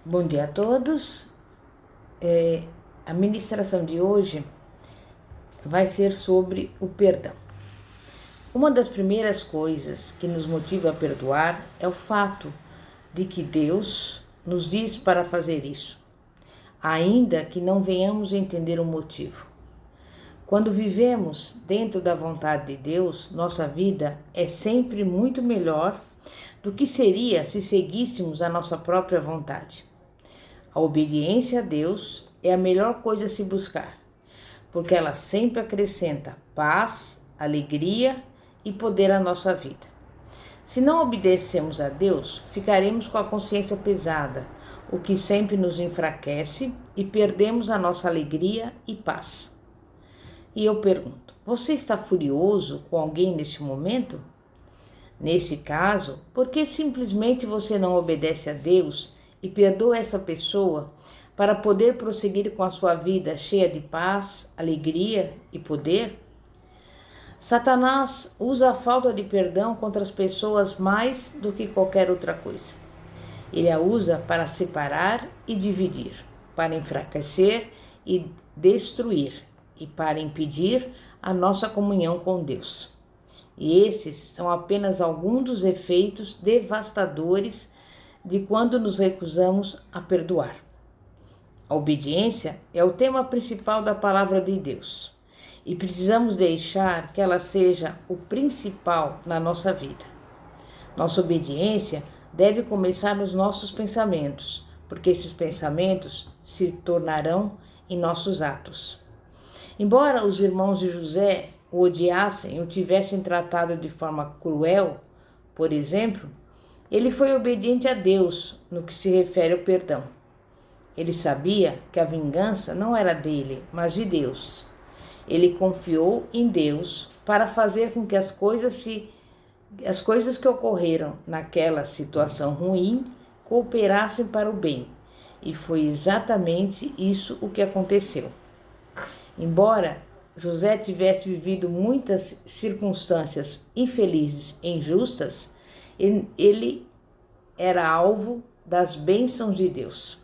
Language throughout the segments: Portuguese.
Bom dia a todos. A ministração de hoje vai ser sobre o perdão. Uma das primeiras coisas que nos motiva a perdoar é o fato de que Deus nos diz para fazer isso, ainda que não venhamos entender o motivo. Quando vivemos dentro da vontade de Deus, nossa vida é sempre muito melhor do que seria se seguíssemos a nossa própria vontade. A obediência a Deus é a melhor coisa a se buscar, porque ela sempre acrescenta paz, alegria e poder à nossa vida. Se não obedecemos a Deus, ficaremos com a consciência pesada, o que sempre nos enfraquece e perdemos a nossa alegria e paz. E eu pergunto, você está furioso com alguém neste momento? Nesse caso, por que simplesmente você não obedece a Deus e perdoa essa pessoa para poder prosseguir com a sua vida cheia de paz, alegria e poder? Satanás usa a falta de perdão contra as pessoas mais do que qualquer outra coisa. Ele a usa para separar e dividir, para enfraquecer e destruir e para impedir a nossa comunhão com Deus. E esses são apenas alguns dos efeitos devastadores de quando nos recusamos a perdoar. A obediência é o tema principal da palavra de Deus e precisamos deixar que ela seja o principal na nossa vida. Nossa obediência deve começar nos nossos pensamentos, porque esses pensamentos se tornarão em nossos atos. Embora os irmãos de José o odiassem ou tivessem tratado de forma cruel, por exemplo, ele foi obediente a Deus no que se refere ao perdão. Ele sabia que a vingança não era dele, mas de Deus. Ele confiou em Deus para fazer com que as coisas que ocorreram naquela situação ruim cooperassem para o bem. E foi exatamente isso o que aconteceu. Embora José tivesse vivido muitas circunstâncias infelizes e injustas, ele era alvo das bênçãos de Deus.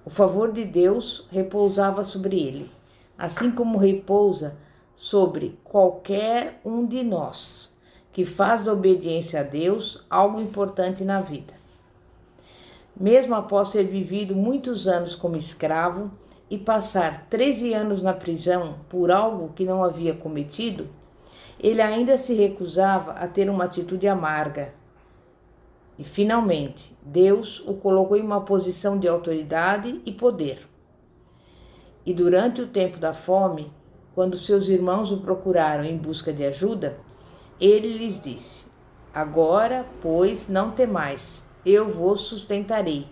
O favor de Deus repousava sobre ele, assim como repousa sobre qualquer um de nós que faz da obediência a Deus algo importante na vida. Mesmo após ter vivido muitos anos como escravo e passar 13 anos na prisão por algo que não havia cometido, ele ainda se recusava a ter uma atitude amarga. E, finalmente, Deus o colocou em uma posição de autoridade e poder. E durante o tempo da fome, quando seus irmãos o procuraram em busca de ajuda, ele lhes disse: Agora, pois, não temais, eu vos sustentarei,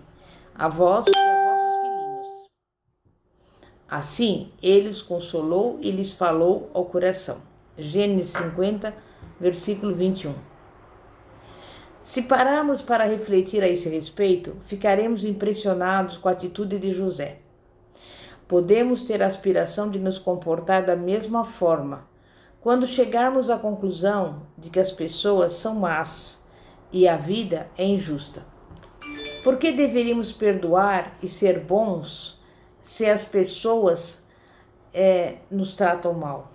a vós e a vossos filhinhos. Assim, ele os consolou e lhes falou ao coração. Gênesis 50, versículo 21. Se pararmos para refletir a esse respeito, ficaremos impressionados com a atitude de José. Podemos ter a aspiração de nos comportar da mesma forma quando chegarmos à conclusão de que as pessoas são más e a vida é injusta. Por que deveríamos perdoar e ser bons se as pessoas nos tratam mal?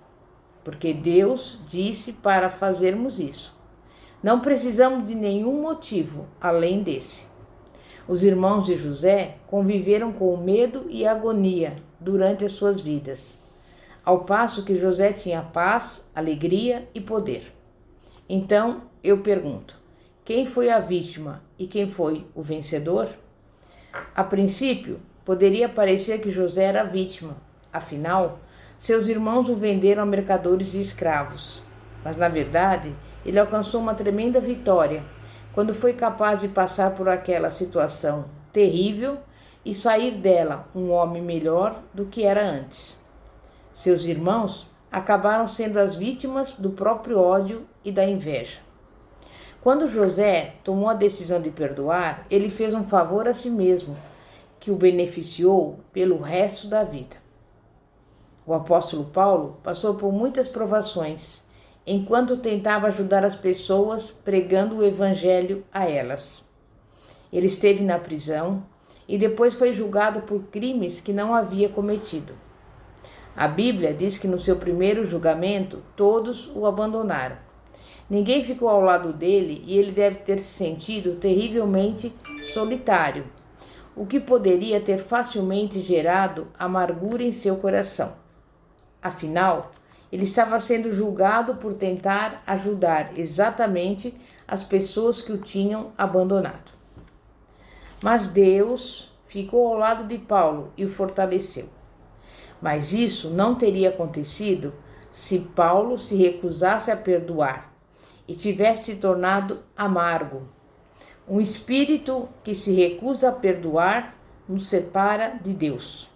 Porque Deus disse para fazermos isso. Não precisamos de nenhum motivo além desse. Os irmãos de José conviveram com o medo e a agonia durante as suas vidas, ao passo que José tinha paz, alegria e poder. Então, eu pergunto, quem foi a vítima e quem foi o vencedor? A princípio, poderia parecer que José era a vítima, afinal, seus irmãos o venderam a mercadores e escravos. Mas, na verdade, ele alcançou uma tremenda vitória quando foi capaz de passar por aquela situação terrível e sair dela um homem melhor do que era antes. Seus irmãos acabaram sendo as vítimas do próprio ódio e da inveja. Quando José tomou a decisão de perdoar, ele fez um favor a si mesmo, que o beneficiou pelo resto da vida. O apóstolo Paulo passou por muitas provações, enquanto tentava ajudar as pessoas pregando o evangelho a elas. Ele esteve na prisão e depois foi julgado por crimes que não havia cometido. A Bíblia diz que no seu primeiro julgamento todos o abandonaram. Ninguém ficou ao lado dele e ele deve ter se sentido terrivelmente solitário, o que poderia ter facilmente gerado amargura em seu coração. Afinal, ele estava sendo julgado por tentar ajudar exatamente as pessoas que o tinham abandonado. Mas Deus ficou ao lado de Paulo e o fortaleceu. Mas isso não teria acontecido se Paulo se recusasse a perdoar e tivesse se tornado amargo. Um espírito que se recusa a perdoar nos separa de Deus.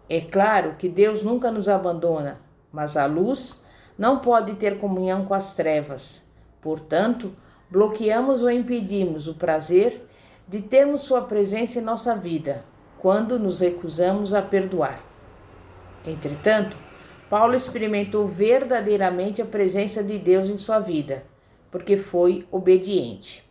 É claro que Deus nunca nos abandona, mas a luz não pode ter comunhão com as trevas. Portanto, bloqueamos ou impedimos o prazer de termos sua presença em nossa vida, quando nos recusamos a perdoar. Entretanto, Paulo experimentou verdadeiramente a presença de Deus em sua vida, porque foi obediente.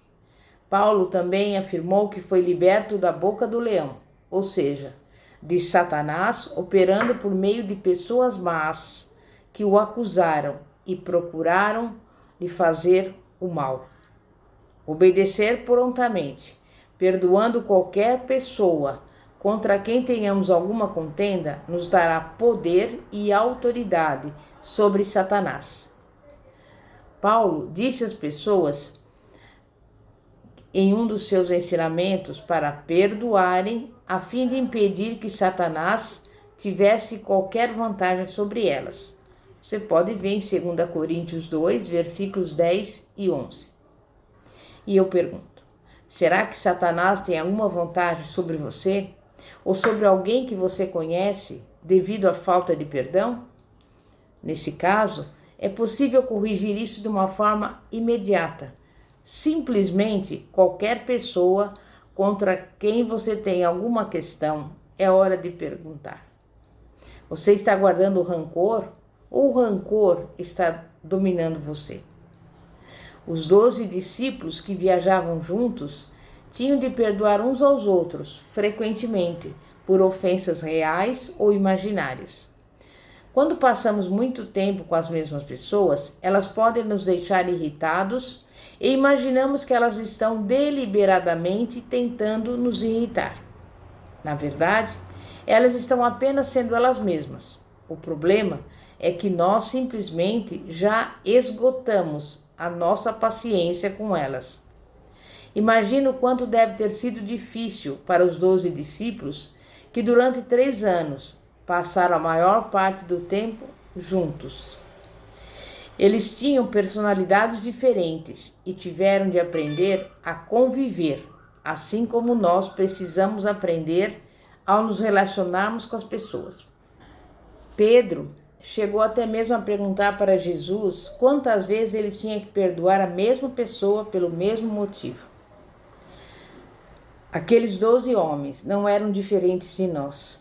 Paulo também afirmou que foi liberto da boca do leão, ou seja, de Satanás operando por meio de pessoas más que o acusaram e procuraram lhe fazer o mal. Obedecer prontamente, perdoando qualquer pessoa contra quem tenhamos alguma contenda, nos dará poder e autoridade sobre Satanás. Paulo disse às pessoas em um dos seus ensinamentos para perdoarem, a fim de impedir que Satanás tivesse qualquer vantagem sobre elas. Você pode ver em 2 Coríntios 2, versículos 10 e 11. E eu pergunto, será que Satanás tem alguma vantagem sobre você? Ou sobre alguém que você conhece devido à falta de perdão? Nesse caso, é possível corrigir isso de uma forma imediata. Simplesmente qualquer pessoa contra quem você tem alguma questão, é hora de perguntar. Você está guardando rancor ou o rancor está dominando você? Os 12 discípulos que viajavam juntos tinham de perdoar uns aos outros frequentemente por ofensas reais ou imaginárias. Quando passamos muito tempo com as mesmas pessoas, elas podem nos deixar irritados e imaginamos que elas estão deliberadamente tentando nos irritar. Na verdade, elas estão apenas sendo elas mesmas. O problema é que nós simplesmente já esgotamos a nossa paciência com elas. Imagino o quanto deve ter sido difícil para os 12 discípulos que durante 3 anos passaram a maior parte do tempo juntos. Eles tinham personalidades diferentes e tiveram de aprender a conviver, assim como nós precisamos aprender ao nos relacionarmos com as pessoas. Pedro chegou até mesmo a perguntar para Jesus quantas vezes ele tinha que perdoar a mesma pessoa pelo mesmo motivo. Aqueles 12 homens não eram diferentes de nós.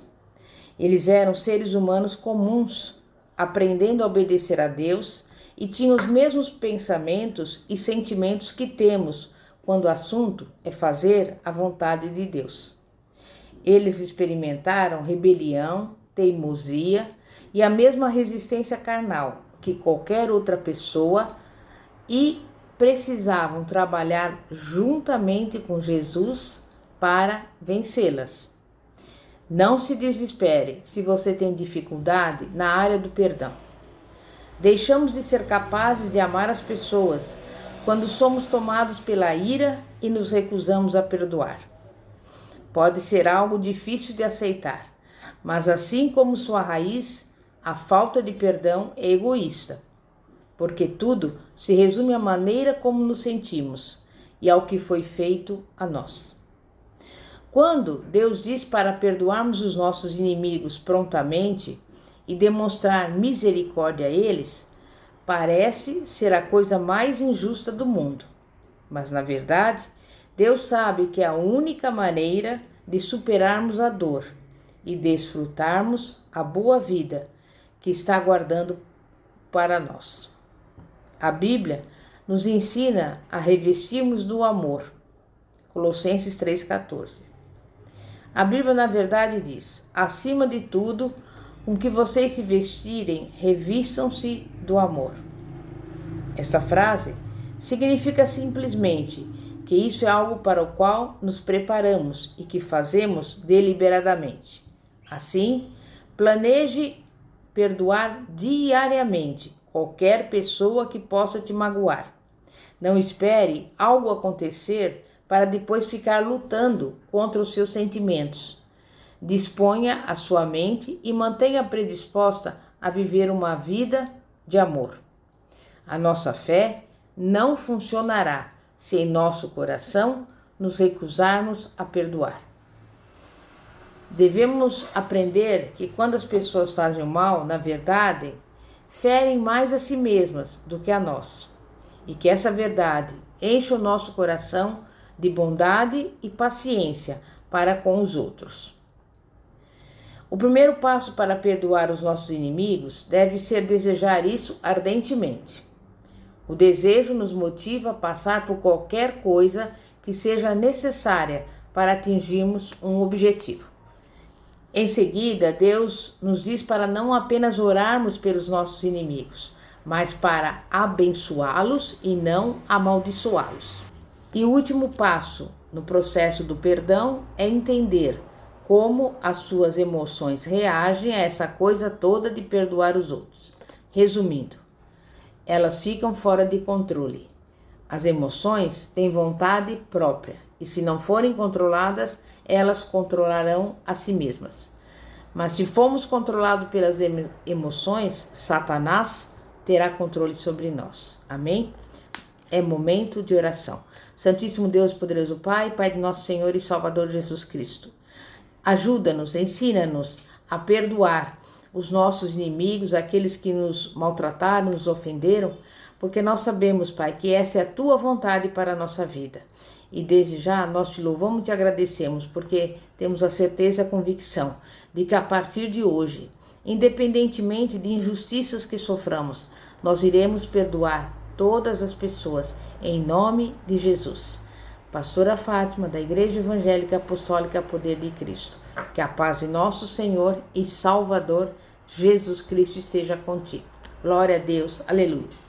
Eles eram seres humanos comuns, aprendendo a obedecer a Deus e tinham os mesmos pensamentos e sentimentos que temos quando o assunto é fazer a vontade de Deus. Eles experimentaram rebelião, teimosia e a mesma resistência carnal que qualquer outra pessoa e precisavam trabalhar juntamente com Jesus para vencê-las. Não se desespere se você tem dificuldade na área do perdão. Deixamos de ser capazes de amar as pessoas quando somos tomados pela ira e nos recusamos a perdoar. Pode ser algo difícil de aceitar, mas assim como sua raiz, a falta de perdão é egoísta, porque tudo se resume à maneira como nos sentimos e ao que foi feito a nós. Quando Deus diz para perdoarmos os nossos inimigos prontamente e demonstrar misericórdia a eles, parece ser a coisa mais injusta do mundo. Mas, na verdade, Deus sabe que é a única maneira de superarmos a dor e desfrutarmos a boa vida que está aguardando para nós. A Bíblia nos ensina a revestirmos do amor. Colossenses 3,14. A Bíblia, na verdade, diz: acima de tudo, com que vocês se vestirem, revistam-se do amor. Esta frase significa simplesmente que isso é algo para o qual nos preparamos e que fazemos deliberadamente. Assim, planeje perdoar diariamente qualquer pessoa que possa te magoar. Não espere algo acontecer para depois ficar lutando contra os seus sentimentos. Disponha a sua mente e mantenha predisposta a viver uma vida de amor. A nossa fé não funcionará se em nosso coração nos recusarmos a perdoar. Devemos aprender que quando as pessoas fazem o mal, na verdade, ferem mais a si mesmas do que a nós. E que essa verdade enche o nosso coração de bondade e paciência para com os outros. O primeiro passo para perdoar os nossos inimigos deve ser desejar isso ardentemente. O desejo nos motiva a passar por qualquer coisa que seja necessária para atingirmos um objetivo. Em seguida, Deus nos diz para não apenas orarmos pelos nossos inimigos, mas para abençoá-los e não amaldiçoá-los. E o último passo no processo do perdão é entender como as suas emoções reagem a essa coisa toda de perdoar os outros. Resumindo, elas ficam fora de controle. As emoções têm vontade própria e, se não forem controladas, elas controlarão a si mesmas. Mas se formos controlados pelas emoções, Satanás terá controle sobre nós. Amém? É momento de oração. Santíssimo Deus, poderoso Pai, Pai de nosso Senhor e Salvador Jesus Cristo, ajuda-nos, ensina-nos a perdoar os nossos inimigos, aqueles que nos maltrataram, nos ofenderam, porque nós sabemos, Pai, que essa é a Tua vontade para a nossa vida. E desde já nós te louvamos e te agradecemos, porque temos a certeza e a convicção de que a partir de hoje, independentemente de injustiças que soframos, nós iremos perdoar todas as pessoas, em nome de Jesus. Pastora Fátima, da Igreja Evangélica Apostólica Poder de Cristo. Que a paz de nosso Senhor e Salvador Jesus Cristo esteja contigo. Glória a Deus. Aleluia.